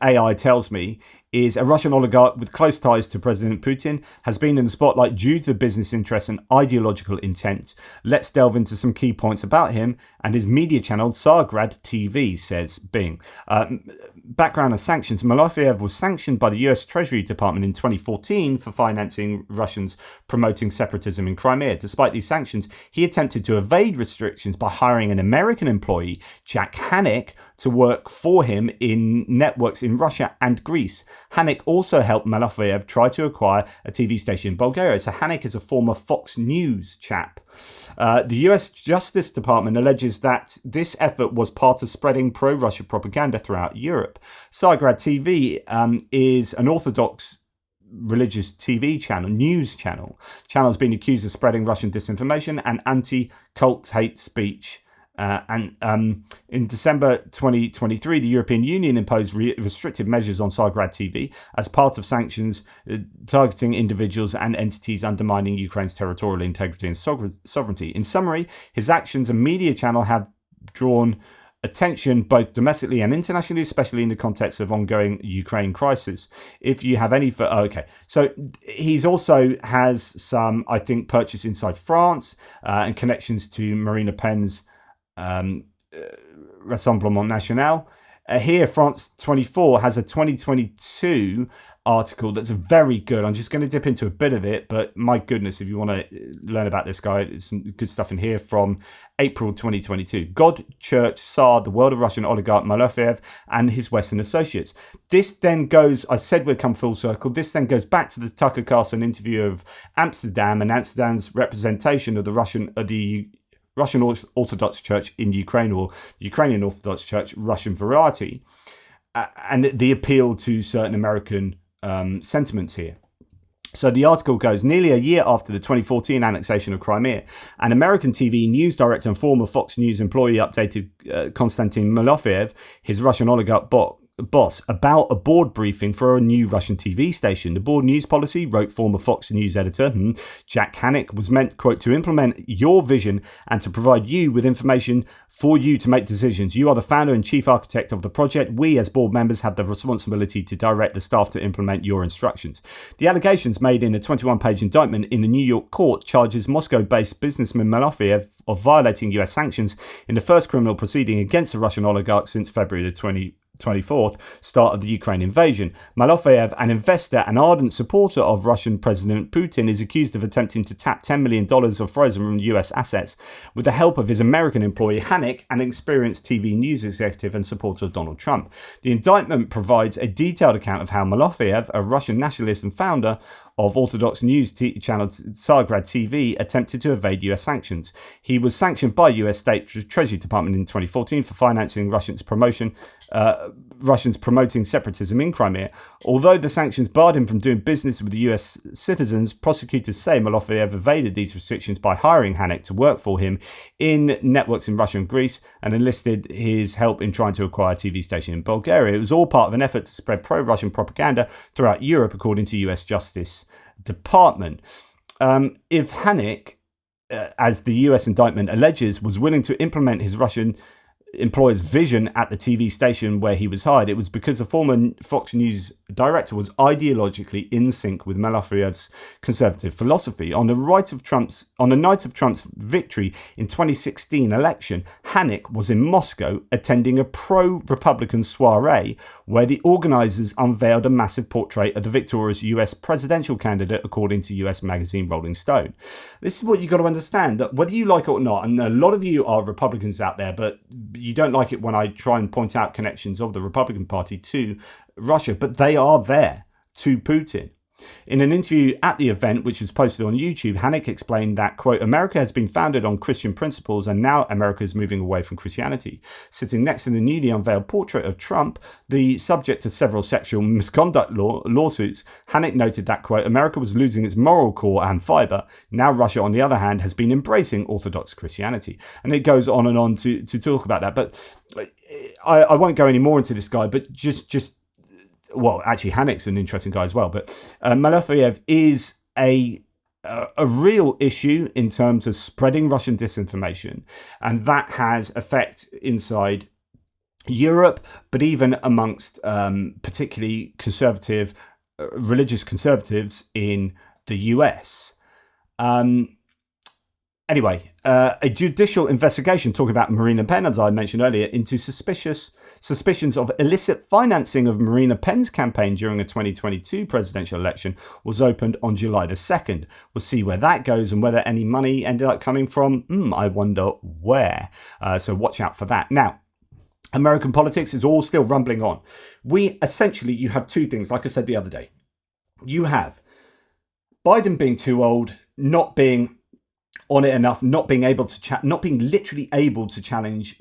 AI tells me is a Russian oligarch with close ties to President Putin, has been in the spotlight due to the business interests and ideological intent. Let's delve into some key points about him and his media channel, Tsargrad TV, says Bing. Background on sanctions. Malafiev was sanctioned by the US Treasury Department in 2014 for financing Russians promoting separatism in Crimea. Despite these sanctions, he attempted to evade restrictions by hiring an American employee, Jack Hannick, to work for him in networks in Russia and Greece. Hannick also helped Malafiev try to acquire a TV station in Bulgaria. So Hannick is a former Fox News chap. The US Justice Department alleges that this effort was part of spreading pro-Russia propaganda throughout Europe. Tsargrad TV is an Orthodox religious TV channel, news channel. Channel has been accused of spreading Russian disinformation and anti-cult hate speech. In December 2023, the European Union imposed restrictive measures on Tsargrad TV as part of sanctions targeting individuals and entities undermining Ukraine's territorial integrity and sovereignty. In summary, his actions and media channel have drawn attention both domestically and internationally, especially in the context of ongoing Ukraine crisis. If you have any so he's also has some, I think, purchase inside France and connections to Marine Le Pen's Rassemblement National. Here, France 24 has a 2022 article that's very good. I'm just going to dip into a bit of it, but my goodness, if you want to learn about this guy, there's some good stuff in here from April 2022. God, Church, Tsar, the world of Russian oligarch Malafiev and his Western associates. This then goes, I said we'd come full circle, this then goes back to the Tucker Carlson interview of Amsterdam and Amsterdam's representation of the Russian Orthodox Church in Ukraine, or Ukrainian Orthodox Church, Russian variety, and the appeal to certain American sentiments here. So the article goes, nearly a year after the 2014 annexation of Crimea, an American TV news director and former Fox News employee updated Konstantin Malafiev, his Russian oligarch boss, about a board briefing for a new Russian TV station. The board news policy, wrote former Fox News editor Jack Hannick, was meant, quote, to implement your vision and to provide you with information for you to make decisions. You are the founder and chief architect of the project. We, as board members, have the responsibility to direct the staff to implement your instructions. The allegations made in a 21-page indictment in the New York court charges Moscow-based businessman Malafiev of violating US sanctions in the first criminal proceeding against the Russian oligarch since February the 24th, start of the Ukraine invasion. Malafiev, an investor and ardent supporter of Russian President Putin, is accused of attempting to tap $10 million of frozen US assets with the help of his American employee Hannick, an experienced TV news executive and supporter of Donald Trump. The indictment provides a detailed account of how Malafiev, a Russian nationalist and founder of Orthodox news channel Tsargrad TV attempted to evade US sanctions. He was sanctioned by US State Treasury Department in 2014 for financing Russians promoting separatism in Crimea. Although the sanctions barred him from doing business with US citizens, prosecutors say Malofeyev evaded these restrictions by hiring Hanek to work for him in networks in Russia and Greece and enlisted his help in trying to acquire a TV station in Bulgaria. It was all part of an effort to spread pro-Russian propaganda throughout Europe, according to US Justice Department. If Hanek, as the US indictment alleges, was willing to implement his Russian employer's vision at the TV station where he was hired, it was because the former Fox News director was ideologically in sync with Malofeyev's conservative philosophy. On the night of Trump's victory in 2016 election, Hanek was in Moscow attending a pro-Republican soiree where the organizers unveiled a massive portrait of the victorious US presidential candidate, according to US magazine Rolling Stone. This is what you've got to understand, that whether you like it or not, and a lot of you are Republicans out there, but you don't like it when I try and point out connections of the Republican Party to Russia, but they are there to Putin. In an interview at the event, which was posted on YouTube, Hanek explained that, quote, America has been founded on Christian principles and now America is moving away from Christianity. Sitting next to the newly unveiled portrait of Trump, the subject of several sexual misconduct lawsuits, Hanek noted that, quote, America was losing its moral core and fiber. Now Russia, on the other hand, has been embracing Orthodox Christianity. And it goes on and on to talk about that. But I won't go any more into this guy, but just well, actually, Hanek's an interesting guy as well, but Malofeyev is a real issue in terms of spreading Russian disinformation, and that has effect inside Europe, but even amongst particularly conservative, religious conservatives in the US. Anyway, a judicial investigation talking about Marine Le Pen, as I mentioned earlier, into suspicions of illicit financing of Marine Le Pen's campaign during a 2022 presidential election was opened on July the 2nd. We'll see where that goes and whether any money ended up coming from. I wonder where. So watch out for that. Now, American politics is all still rumbling on. You have two things, like I said the other day. You have Biden being too old, not being on it enough, not being literally able to challenge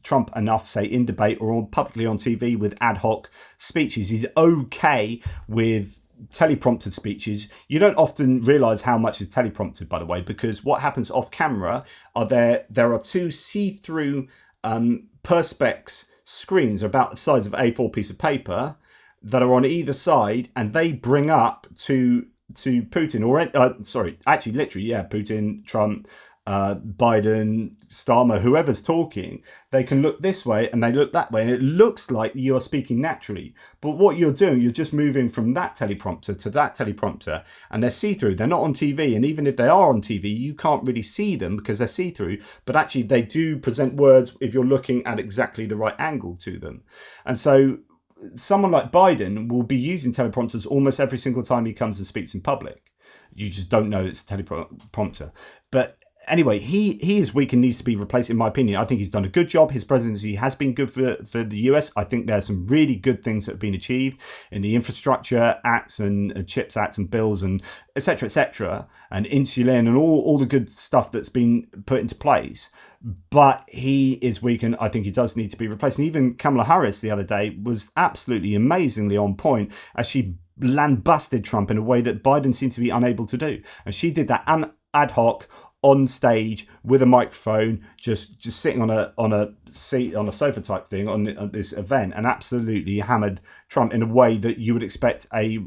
Trump enough, say in debate or publicly on TV with ad hoc speeches. He's okay with teleprompted speeches. You don't often realize how much is teleprompted, by the way, because what happens off camera are there are two see-through perspex screens about the size of an A4 piece of paper that are on either side, and they bring up to Putin, Putin, Trump, Biden, Starmer, whoever's talking, they can look this way and they look that way, and it looks like you're speaking naturally. But what you're doing, you're just moving from that teleprompter to that teleprompter, and they're see-through. They're not on TV, and even if they are on TV, you can't really see them because they're see-through. But actually, they do present words if you're looking at exactly the right angle to them. And so someone like Biden will be using teleprompters almost every single time he comes and speaks in public. You just don't know it's a teleprompter. But anyway, he is weak and needs to be replaced, in my opinion. I think he's done a good job. His presidency has been good for the US. I think there's some really good things that have been achieved in the infrastructure acts and CHIPS acts and bills and et cetera, and insulin and all the good stuff that's been put into place. But he is weak, and I think he does need to be replaced. And even Kamala Harris the other day was absolutely amazingly on point as she lambasted Trump in a way that Biden seemed to be unable to do. And she did that ad hoc on stage with a microphone, just sitting on a seat on a sofa type thing on this event, and absolutely hammered Trump in a way that you would expect a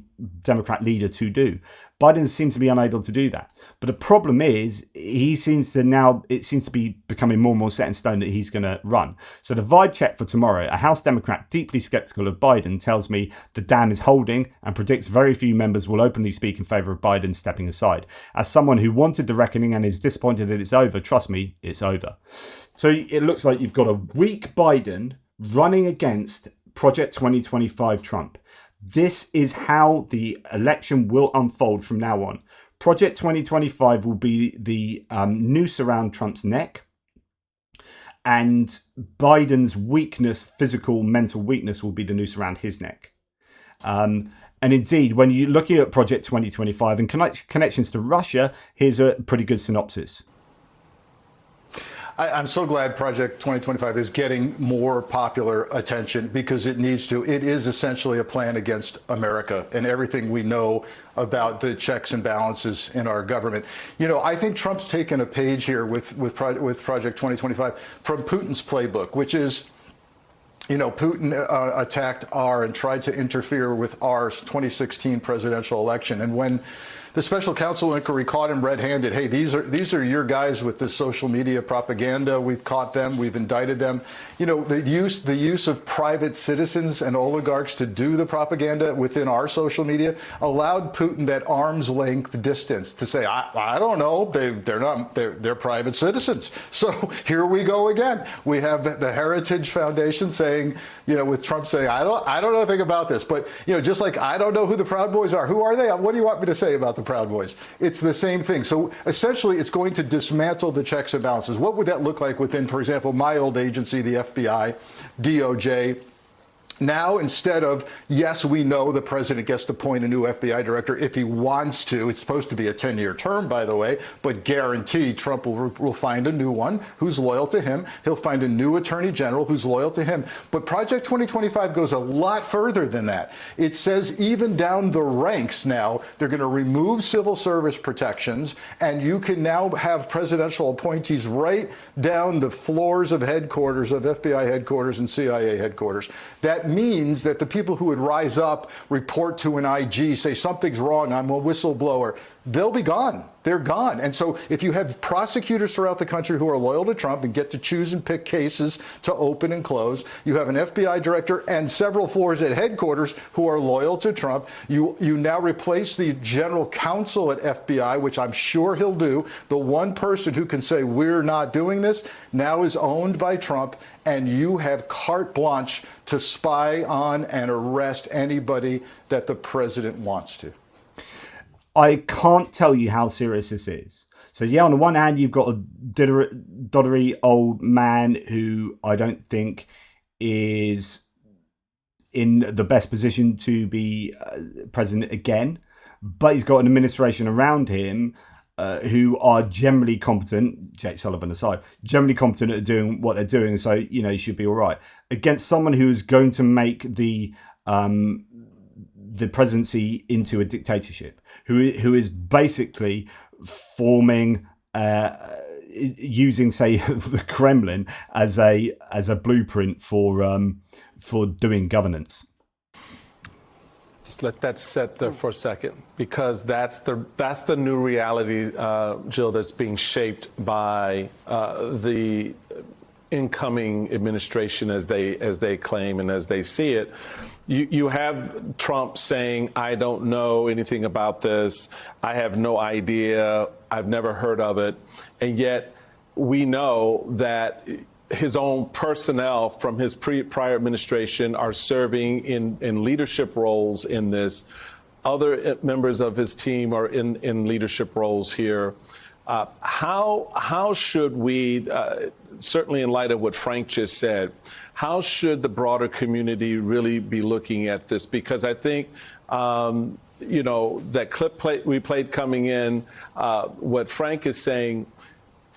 Democrat leader to do. Biden seems to be unable to do that. But the problem is, it seems to be becoming more and more set in stone that he's going to run. So the vibe check for tomorrow, a House Democrat deeply skeptical of Biden tells me the dam is holding and predicts very few members will openly speak in favour of Biden stepping aside. As someone who wanted the reckoning and is disappointed that it's over, trust me, it's over. So it looks like you've got a weak Biden running against Project 2025 Trump. This is how the election will unfold from now on. Project 2025 will be the noose around Trump's neck, and Biden's weakness, physical, mental weakness, will be the noose around his neck. And indeed, when you're looking at Project 2025 and connections to Russia, here's a pretty good synopsis. I'm so glad Project 2025 is getting more popular attention because it needs to. It is essentially a plan against America and everything we know about the checks and balances in our government. You know, I think Trump's taken a page here with Project 2025 from Putin's playbook, which is, you know, Putin attacked and tried to interfere with our 2016 presidential election. And when the special counsel inquiry caught him red-handed, hey, these are your guys with this social media propaganda. We've caught them. We've indicted them. You know, the use of private citizens and oligarchs to do the propaganda within our social media allowed Putin that arm's length distance to say, I don't know, they're private citizens. So here we go again. We have the Heritage Foundation saying, you know, with Trump saying, I don't know anything about this, but, you know, just like I don't know who the Proud Boys are. Who are they? What do you want me to say about the Proud Boys? It's the same thing. So essentially, it's going to dismantle the checks and balances. What would that look like within, for example, my old agency, the FBI, DOJ? Now, instead of, yes, we know the president gets to appoint a new FBI director if he wants to. It's supposed to be a 10-year term, by the way, but guaranteed Trump will find a new one who's loyal to him. He'll find a new attorney general who's loyal to him. But Project 2025 goes a lot further than that. It says even down the ranks now, they're going to remove civil service protections, and you can now have presidential appointees right down the floors of headquarters, of FBI headquarters and CIA headquarters. That means that the people who would rise up, report to an IG, say something's wrong, I'm a whistleblower, they'll be gone. They're gone. And so if you have prosecutors throughout the country who are loyal to Trump and get to choose and pick cases to open and close, you have an FBI director and several floors at headquarters who are loyal to Trump. You now replace the general counsel at FBI, which I'm sure he'll do. The one person who can say we're not doing this now is owned by Trump, and you have carte blanche to spy on and arrest anybody that the president wants to. I can't tell you how serious this is. So yeah, on the one hand, you've got a doddery old man who I don't think is in the best position to be president again, but he's got an administration around him who are generally competent, Jake Sullivan aside, generally competent at doing what they're doing. So, you know, he should be all right against someone who is going to make the presidency into a dictatorship, who is basically forming, using, say, the Kremlin as a blueprint for doing governance. Just let that set there for a second, because that's the new reality, Jill, that's being shaped by the incoming administration as they claim and as they see it. You have Trump saying, I don't know anything about this. I have no idea. I've never heard of it. And yet we know that his own personnel from his prior administration are serving in leadership roles in this. Other members of his team are in leadership roles here. How should we, certainly in light of what Frank just said, how should the broader community really be looking at this? Because I think, you know, that clip we played coming in, what Frank is saying,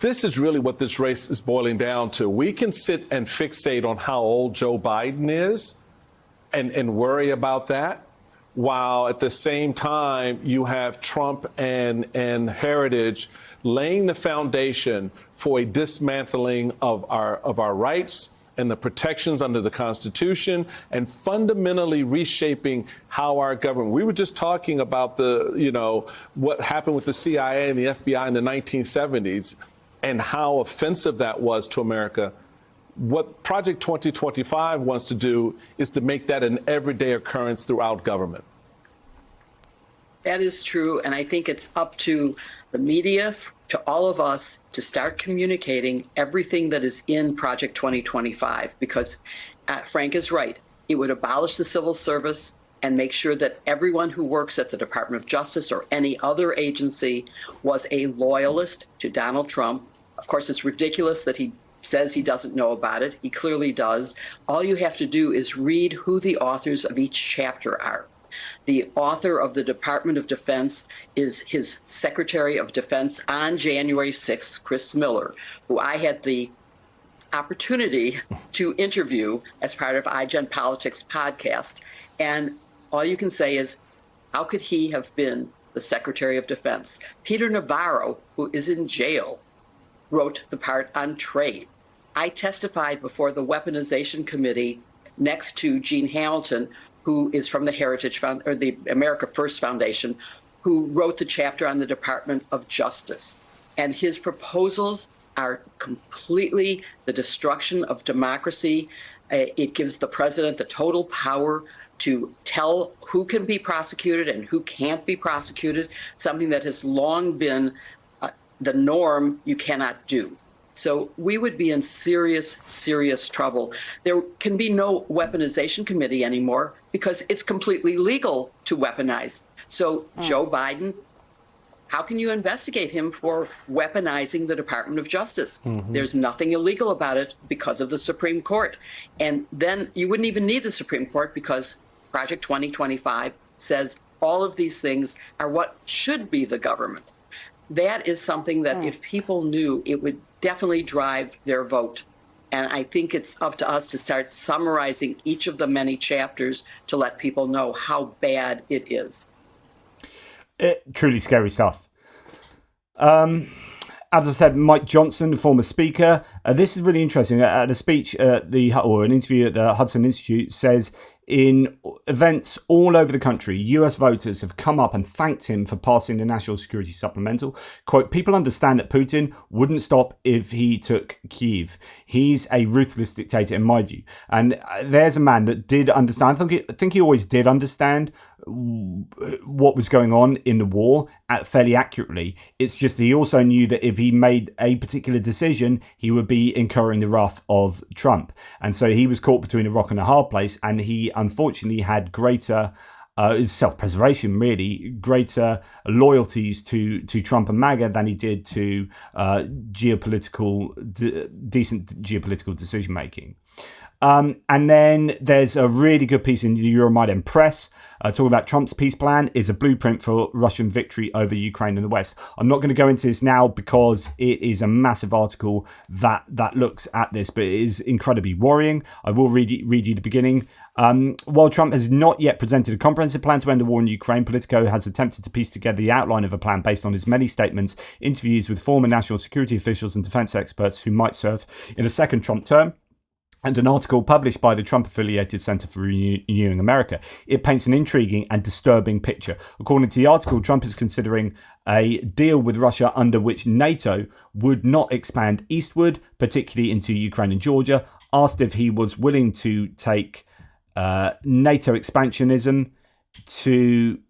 this is really what this race is boiling down to. We can sit and fixate on how old Joe Biden is and worry about that, while at the same time you have Trump and Heritage laying the foundation for a dismantling of our rights and the protections under the Constitution, and fundamentally reshaping how our government. We were just talking about what happened with the CIA and the FBI in the 1970s and how offensive that was to America. What Project 2025 wants to do is to make that an everyday occurrence throughout government. That is true, and I think it's up to the media, to all of us, to start communicating everything that is in Project 2025, because Frank is right. It would abolish the civil service and make sure that everyone who works at the Department of Justice or any other agency was a loyalist to Donald Trump. Of course, it's ridiculous that he says he doesn't know about it. He clearly does. All you have to do is read who the authors of each chapter are. The author of the Department of Defense is his Secretary of Defense on January 6th, Chris Miller, who I had the opportunity to interview as part of Geopolitics podcast. And all you can say is, how could he have been the Secretary of Defense? Peter Navarro, who is in jail, wrote the part on trade. I testified before the Weaponization Committee next to Gene Hamilton, who is from the Heritage Fund or the America First Foundation, who wrote the chapter on the Department of Justice. And his proposals are completely the destruction of democracy. It gives the president the total power to tell who can be prosecuted and who can't be prosecuted, something that has long been the norm you cannot do. So we would be in serious, serious trouble. There can be no weaponization committee anymore because it's completely legal to weaponize. So Joe Biden, how can you investigate him for weaponizing the Department of Justice? There's nothing illegal about it because of the Supreme Court. And then you wouldn't even need the Supreme Court because Project 2025 says all of these things are what should be the government. That is something that if people knew, it would definitely drive their vote. And I think it's up to us to start summarizing each of the many chapters to let people know how bad it is. Truly scary stuff. As I said, Mike Johnson, the former speaker, this is really interesting. At a speech at an interview at the Hudson Institute, says in events all over the country, US voters have come up and thanked him for passing the National Security Supplemental. Quote, people understand that Putin wouldn't stop if he took Kyiv. He's a ruthless dictator in my view. And there's a man that did understand. I think he always did understand what was going on in the war fairly accurately. It's just he also knew that if he made a particular decision, he would be incurring the wrath of Trump. And so he was caught between a rock and a hard place, and he unfortunately had greater self-preservation, really, greater loyalties to Trump and MAGA than he did to decent geopolitical decision-making. And then there's a really good piece in the Euromaidan Press talking about Trump's peace plan is a blueprint for Russian victory over Ukraine in the West. I'm not going to go into this now because it is a massive article that looks at this, but it is incredibly worrying. I will read you the beginning. While Trump has not yet presented a comprehensive plan to end the war in Ukraine, Politico has attempted to piece together the outline of a plan based on his many statements, interviews with former national security officials and defense experts who might serve in a second Trump term, and an article published by the Trump-affiliated Center for Renewing America. It paints an intriguing and disturbing picture. According to the article, Trump is considering a deal with Russia under which NATO would not expand eastward, particularly into Ukraine and Georgia. Asked if he was willing to take NATO expansion into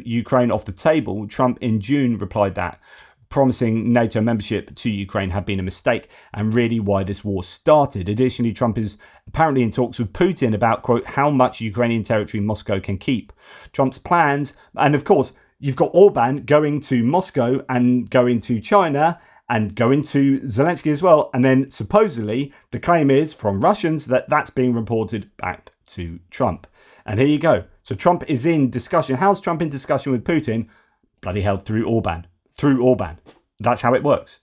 Ukraine off the table, Trump in June replied that promising NATO membership to Ukraine had been a mistake and really why this war started. Additionally, Trump is apparently in talks with Putin about, quote, how much Ukrainian territory Moscow can keep. Trump's plans, and of course, you've got Orban going to Moscow and going to China and going to Zelensky as well. And then supposedly the claim is from Russians that that's being reported back to Trump. And here you go. So Trump is in discussion. How's Trump in discussion with Putin? Bloody hell, through Orban. That's how it works.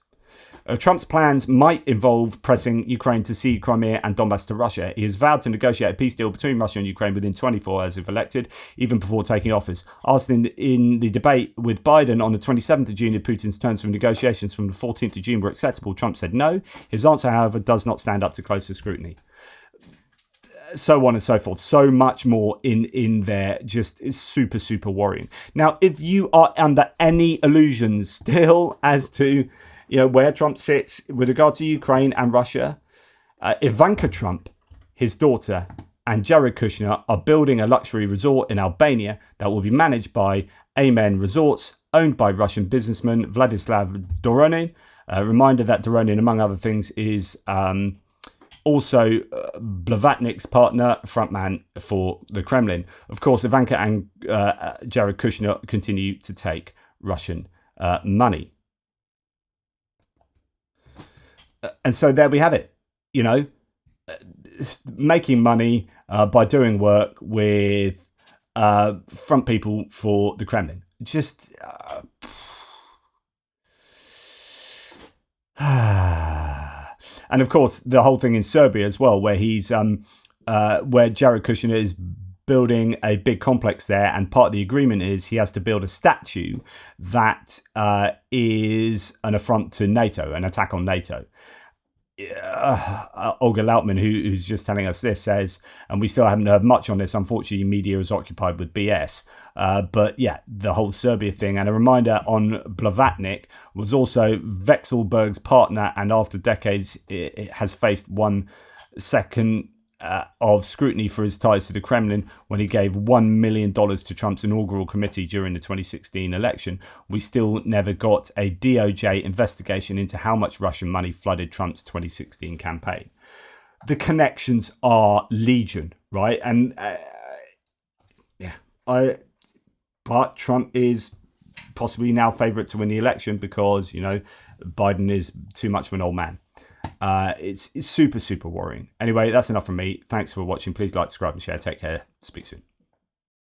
Trump's plans might involve pressing Ukraine to cede Crimea and Donbass to Russia. He has vowed to negotiate a peace deal between Russia and Ukraine within 24 hours if elected, even before taking office. Asked in the debate with Biden on the 27th of June if Putin's terms of negotiations from the 14th of June were acceptable, Trump said no. His answer, however, does not stand up to closer scrutiny. So on and so forth. So much more in there. Just is super, super worrying. Now, if you are under any illusions still as to where Trump sits with regard to Ukraine and Russia, Ivanka Trump, his daughter, and Jared Kushner are building a luxury resort in Albania that will be managed by Amen Resorts, owned by Russian businessman Vladislav Doronin. A reminder that Doronin, among other things, is also Blavatnik's partner, frontman for the Kremlin. Of course, Ivanka and Jared Kushner continue to take Russian money. And so there we have it. Making money by doing work with front people for the Kremlin. Just and of course the whole thing in Serbia as well, where he's where Jared Kushner is building a big complex there, and part of the agreement is he has to build a statue that is an affront to NATO, an attack on NATO. Olga Lautman, who's just telling us this, says, and we still haven't heard much on this, unfortunately media is occupied with BS, but yeah, the whole Serbia thing. And a reminder on Blavatnik was also Vexelberg's partner, and after decades it has faced 1 second of scrutiny for his ties to the Kremlin when he gave $1 million to Trump's inaugural committee during the 2016 election. We still never got a DOJ investigation into how much Russian money flooded Trump's 2016 campaign. The connections are legion, right? And but Trump is possibly now favorite to win the election because, you know, Biden is too much of an old man. It's super, super worrying. Anyway, that's enough from me. Thanks for watching. Please like, subscribe, and share. Take care. Speak soon.